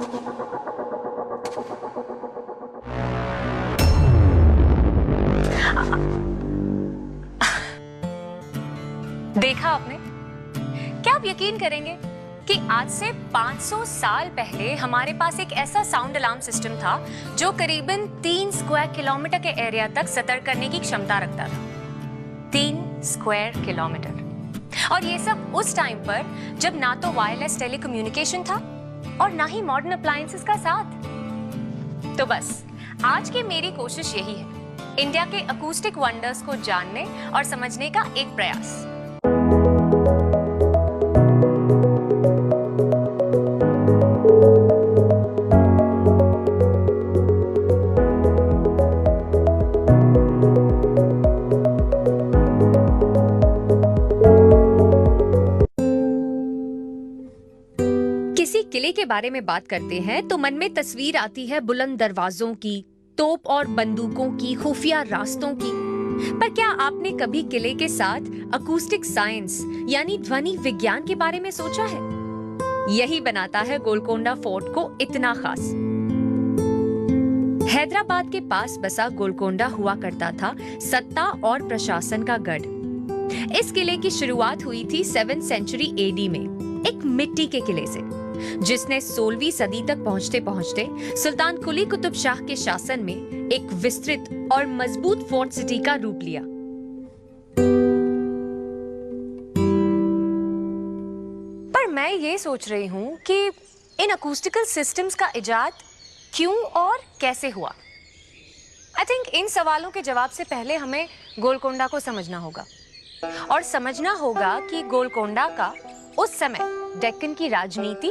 देखा आपने? क्या आप यकीन करेंगे कि आज से 500 साल पहले हमारे पास एक ऐसा साउंड अलार्म सिस्टम था जो करीबन 3 स्क्वायर किलोमीटर के एरिया तक सतर्क करने की क्षमता रखता था। 3 स्क्वायर किलोमीटर। और ये सब उस टाइम पर जब ना तो वायरलेस टेलीकम्युनिकेशन था और ना ही मॉडर्न अप्लायंसेस का साथ। तो बस आज की मेरी कोशिश यही है, इंडिया के अकूस्टिक वंडर्स को जानने और समझने का एक प्रयास। किसी किले के बारे में बात करते हैं तो मन में तस्वीर आती है बुलंद दरवाजों की, तोप और बंदूकों की, खुफिया रास्तों की। पर क्या आपने कभी किले के साथ अकूस्टिक साइंस यानी ध्वनि विज्ञान के बारे में सोचा है? यही बनाता है गोलकोंडा फोर्ट को इतना खास। हैदराबाद के पास बसा गोलकोंडा हुआ करता था सत्ता और प्रशासन का गढ़। इस किले की शुरुआत हुई थी 7th सेंचुरी एडी में एक मिट्टी के किले से, जिसने 16वीं सदी तक पहुंचते पहुंचते सुल्तान कुली कुतुब शाह के शासन में एक विस्तृत और मजबूत फोर्ट सिटी का रूप लिया। पर मैं ये सोच रही हूं कि इन अकूस्टिकल सिस्टम्स का इजाद क्यों और कैसे हुआ। आई थिंक इन सवालों के जवाब से पहले हमें गोलकोंडा को समझना होगा, और समझना होगा कि गोलकोंडा का उस समय डेक्कन की राजनीति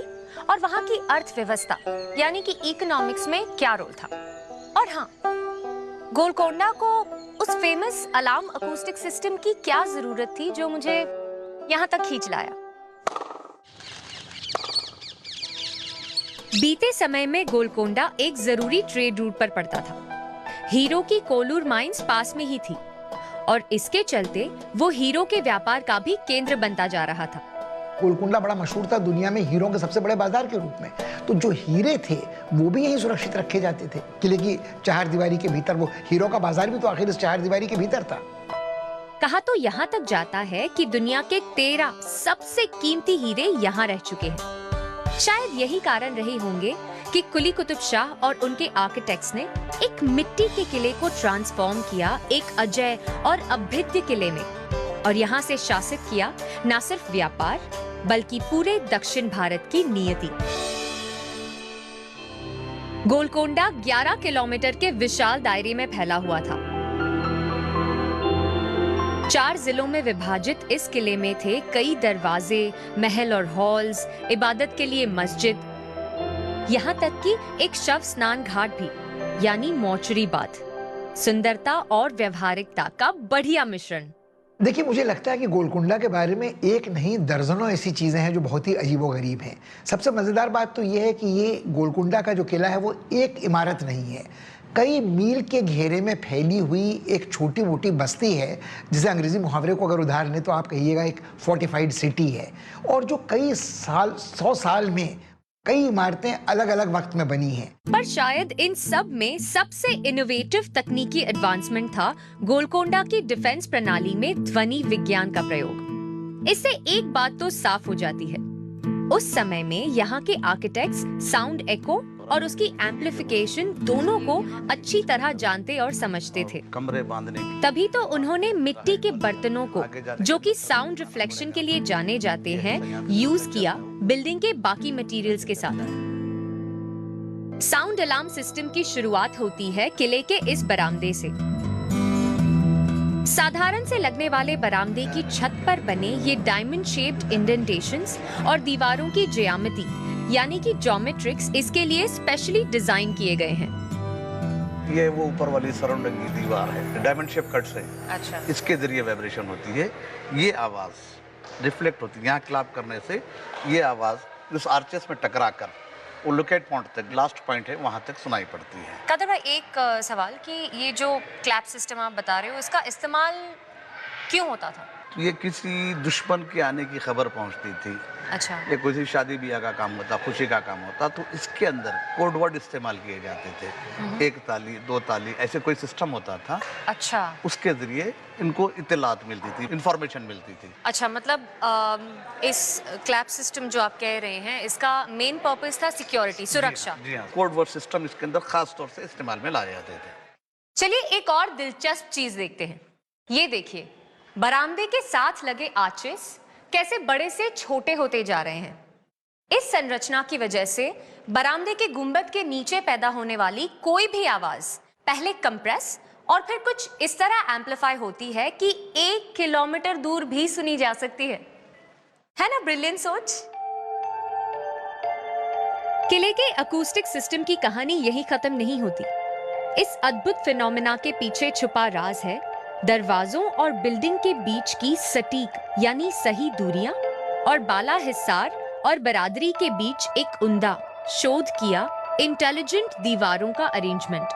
और वहां की अर्थव्यवस्था यानी कि इकोनॉमिक्स में क्या रोल था। और हाँ, गोलकोंडा को उस फेमस अलार्म अकूस्टिक सिस्टम की क्या जरूरत थी जो मुझे यहां तक खींच लाया। बीते समय में गोलकोंडा एक जरूरी ट्रेड रूट पर पड़ता था। हीरो की कोलूर माइंस पास में ही थी और इसके चलते वो हीरो के व्यापार का भी केंद्र बनता जा रहा था। गोलकोंडा बड़ा मशहूर था दुनिया में हीरो के सबसे बड़े बाजार के रूप में, तो जो हीरे थे वो भी यहीं सुरक्षित रखे जाते थे। किले की चार दीवारी के भीतर वो हीरो का बाजार भी तो आखिर इस चार दीवारी के भीतर था। कहा तो यहाँ तक जाता है कि दुनिया के 13 सबसे कीमती हीरे यहाँ रह चुके हैं। शायद यही कारण रहे होंगे कि कुली कुतुब शाह और उनके आर्किटेक्ट्स ने एक मिट्टी के किले को ट्रांसफॉर्म किया एक अजय और अभेद्य किले में, और यहाँ से शासित किया न सिर्फ व्यापार बल्कि पूरे दक्षिण भारत की नियति। गोलकोंडा 11 किलोमीटर के विशाल दायरे में फैला हुआ था। 4 जिलों में विभाजित इस किले में थे कई दरवाजे, महल और हॉल्स, इबादत के लिए मस्जिद, यहाँ तक कि एक शव स्नान घाट भी, यानी मॉर्चरी बाथ। सुंदरता और व्यवहारिकता का बढ़िया मिश्रण। देखिए, मुझे लगता है कि गोलकोंडा के बारे में एक नहीं दर्जनों ऐसी चीज़ें हैं जो बहुत ही अजीबोगरीब हैं। सबसे मज़ेदार बात तो ये है कि ये गोलकोंडा का जो किला है वो एक इमारत नहीं है, कई मील के घेरे में फैली हुई एक छोटी मोटी बस्ती है, जिसे अंग्रेजी मुहावरे को अगर उधार लें तो आप कहिएगा एक फोर्टिफाइड सिटी है, और जो कई साल 100 साल में कई इमारतें अलग अलग वक्त में बनी हैं। पर शायद इन सब में सबसे इनोवेटिव तकनीकी एडवांसमेंट था गोलकोंडा की डिफेंस प्रणाली में ध्वनि विज्ञान का प्रयोग। इससे एक बात तो साफ हो जाती है, उस समय में यहाँ के आर्किटेक्ट्स साउंड एको और उसकी एम्प्लीफिकेशन दोनों को अच्छी तरह जानते और समझते थे। कमरे बांधने की। तभी तो उन्होंने मिट्टी के बर्तनों को, जो कि साउंड रिफ्लेक्शन के लिए जाने जाते हैं, यूज किया बिल्डिंग के बाकी मटेरियल्स के साथ। साउंड अलार्म सिस्टम की शुरुआत होती है किले के इस बरामदे से। साधारण से लगने वाले बरामदे की छत पर बने ये डायमंड शेप्ड इंडेंटेशंस और दीवारों की ज्यामिति यानी कि ज्योमेट्रिक्स इसके लिए स्पेशली डिजाइन किए गए हैं। ये वो ऊपर वाली सराउंडिंग की दीवार है, डायमंड शेप कट से। अच्छा। इसके जरिए वाइब्रेशन होती है, ये आवाज रिफ्लेक्ट होती है। यहाँ क्लैप करने से ये आवाज उस आर्चेस में टकरा कर वो लोकेट पॉइंट तक, लास्ट पॉइंट है, वहां तक सुनाई पड़ती है। कादर भाई, एक सवाल कि ये जो क्लैप सिस्टम आप बता रहे हो, इसका इस्तेमाल क्यों होता था? तो ये किसी दुश्मन के आने की खबर पहुंचती थी, अच्छा। या किसी शादी ब्याह का काम होता, खुशी का काम होता, तो इसके अंदर कोड वर्ड इस्तेमाल किए जाते थे। एक ताली, दो ताली, ऐसे कोई सिस्टम होता था। अच्छा। उसके जरिए इनको इत्तलात मिलती थी, इंफॉर्मेशन मिलती थी। अच्छा, मतलब इस क्लैप सिस्टम जो आप कह रहे हैं, इसका मेन पर्पस था सिक्योरिटी, सुरक्षा। जी हाँ, कोड वर्ड सिस्टम इसके अंदर खास तौर से इस्तेमाल में लाए जाते थे। चलिए एक और दिलचस्प चीज देखते हैं। ये देखिए, बरामदे के साथ लगे आर्चेस कैसे बड़े से छोटे होते जा रहे हैं। इस संरचना की वजह से बरामदे के गुंबद के नीचे पैदा होने वाली कोई भी आवाज पहले कंप्रेस और फिर कुछ इस तरह एम्पलीफाई होती है कि 1 किलोमीटर दूर भी सुनी जा सकती है ना ब्रिलियंट सोच। किले के अकूस्टिक सिस्टम की कहानी यही खत्म नहीं होती। इस अद्भुत फिनोमेना के पीछे छुपा राज है दरवाजों और बिल्डिंग के बीच की सटीक यानी सही दूरियां और बाला हिस्सार और बरादरी के बीच एक उम्दा शोध किया इंटेलिजेंट दीवारों का अरेंजमेंट,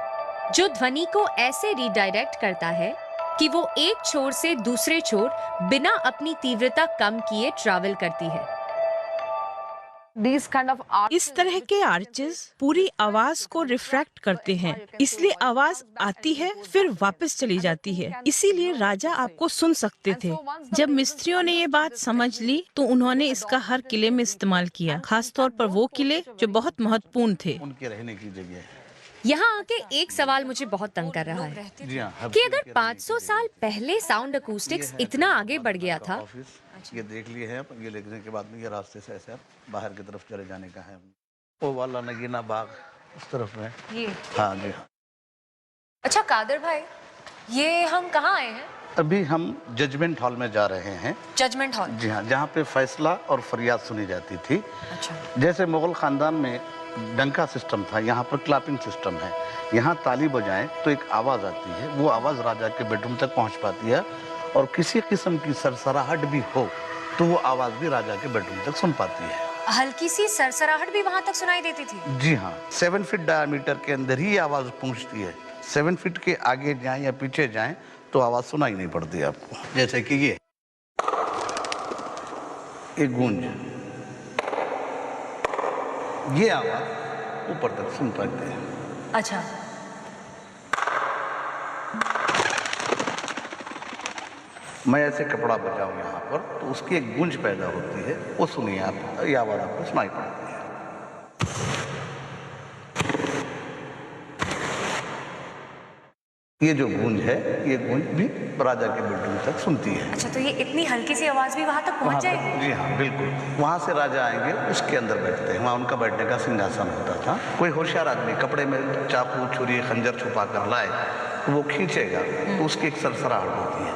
जो ध्वनि को ऐसे रिडायरेक्ट करता है कि वो एक छोर से दूसरे छोर बिना अपनी तीव्रता कम किए ट्रैवल करती है। इस तरह के आर्चेस पूरी आवाज को रिफ्रैक्ट करते हैं, इसलिए आवाज आती है फिर वापस चली जाती है। इसीलिए राजा आपको सुन सकते थे। जब मिस्त्रियों ने ये बात समझ ली तो उन्होंने इसका हर किले में इस्तेमाल किया, खास तौर पर वो किले जो बहुत महत्वपूर्ण थे। उनके रहने की जगह। यहाँ आके एक सवाल मुझे बहुत तंग कर रहा है जी हाँ, कि अगर 500 साल पहले साउंड अकूस्टिक्स इतना आगे बढ़ गया था। ये देख लिए हैं, ये लिखने के बाद में ये रास्ते से ऐसे बाहर की तरफ चले जाने का है। वो वाला नगीना बाग उस तरफ में। ये हाँ जी हाँ। अच्छा कादर भाई, ये हम कहाँ आए हैं? अभी हम जजमेंट हॉल में जा रहे हैं। Judgement hall? जी हाँ, जहाँ पे फैसला और फरियाद सुनी जाती थी। अच्छा। जैसे मुगल खानदान में डंका सिस्टम था, यहाँ पर क्लैपिंग सिस्टम है। यहाँ ताली बजाएं तो एक आवाज आती है, वो आवाज राजा के बेडरूम तक पहुँच पाती है, और किसी किस्म की सरसराहट भी हो तो वो आवाज भी राजा के बेडरूम तक सुन पाती है। हल्की सी सरसराहट भी वहां तक सुनाई देती थी? जी हाँ, 7 फीट डायमीटर के अंदर ही आवाज पहुंचती है। 7 फीट के आगे जाएं या पीछे जाएं तो आवाज सुनाई नहीं पड़ती आपको। जैसे कि ये एक गूंज, ये आवाज ऊपर तक सुन पाते हैं। अच्छा। मैं ऐसे कपड़ा बजाऊं यहाँ पर तो उसकी एक गूंज पैदा होती है, वो सुनिए आप, ये आवाज आपको सुनाई पड़ती है। ये जो गूंज है, ये गूंज भी राजा के बेडरूम तक सुनती है। अच्छा, तो ये इतनी हल्की सी आवाज भी वहां तक पहुंच जाएगी? जी हाँ, बिल्कुल। वहाँ से राजा आएंगे, उसके अंदर बैठते हैं, वहाँ उनका बैठने का सिंहासन होता था। कोई होशियार आदमी कपड़े में चाकू छुरी खंजर छुपा कर लाए तो वो खींचेगा तो उसकी एक सरसराहट होती है।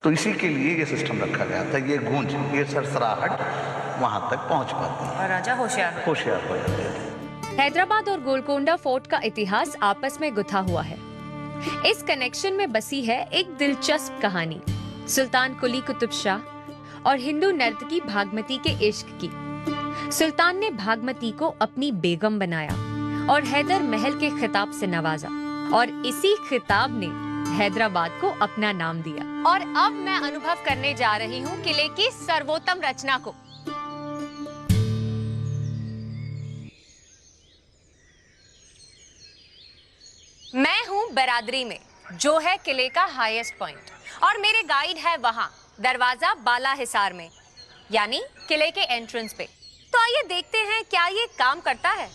तो इसी के लिए ये सिस्टम रखा गया था, ये गूंज, ये सरसराहट वहां तक पहुंच पाती है और राजा होशियार हो जाते थे। हैदराबाद और गोलकोंडा फोर्ट का इतिहास आपस में गुथा हुआ है। इस कनेक्शन में बसी है एक दिलचस्प कहानी सुल्तान कुली कुतुब शाह और हिंदू नर्तकी भागमती के इश्क की। सुल्तान ने भागमती को अपनी बेगम बनाया और हैदर महल के खिताब से नवाजा, और इसी खिताब ने हैदराबाद को अपना नाम दिया। और अब मैं अनुभव करने जा रही हूँ किले की सर्वोत्तम रचना को। मैं हूँ बरादरी में, जो है किले का हाईएस्ट पॉइंट, और मेरे गाइड है वहाँ दरवाजा बाला हिसार में, यानी किले के एंट्रेंस पे। तो आइए देखते हैं क्या ये काम करता है।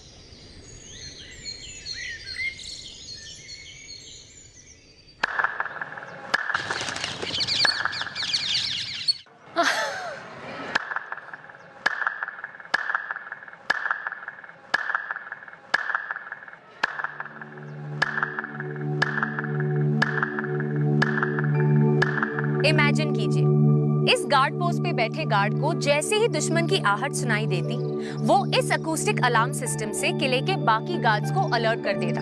इमेजिन कीजिए, इस गार्ड पोस्ट पे बैठे गार्ड को जैसे ही दुश्मन की आहट सुनाई देती, वो इस अकूस्टिक अलार्म सिस्टम से किले के बाकी गार्ड्स को अलर्ट कर देता।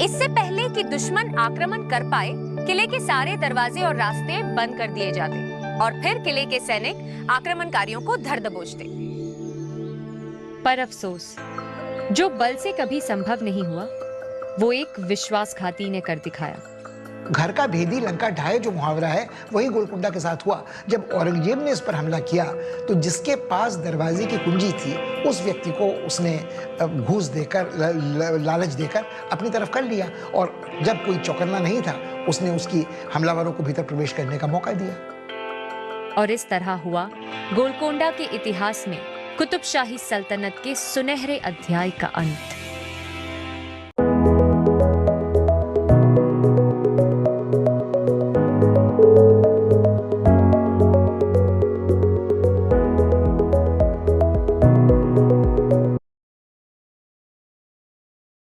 इससे पहले कि दुश्मन आक्रमण कर पाए, किले के सारे दरवाजे और रास्ते बंद कर दिए जाते, और फिर किले के सैनिक आक्रमणकारियों को धर दबोचते। पर अफसोस, जो बल से कभी संभव नहीं हुआ, वो एक विश्वासघाती ने कर दिखाया। घर का भेदी लंका ढाए जो मुहावरा है वही गोलकुंडा के साथ हुआ। जब औरंगजेब ने इस पर हमला किया तो जिसके पास दरवाजे की कुंजी थी उस व्यक्ति को उसने घूस देकर लालच देकर अपनी तरफ कर लिया, और जब कोई चौकन्ना नहीं था उसने उसकी हमलावरों को भीतर प्रवेश करने का मौका दिया। और इस तरह हुआ गोलकोंडा के इतिहास में कुतुब शाही सल्तनत के सुनहरे अध्याय का अंत।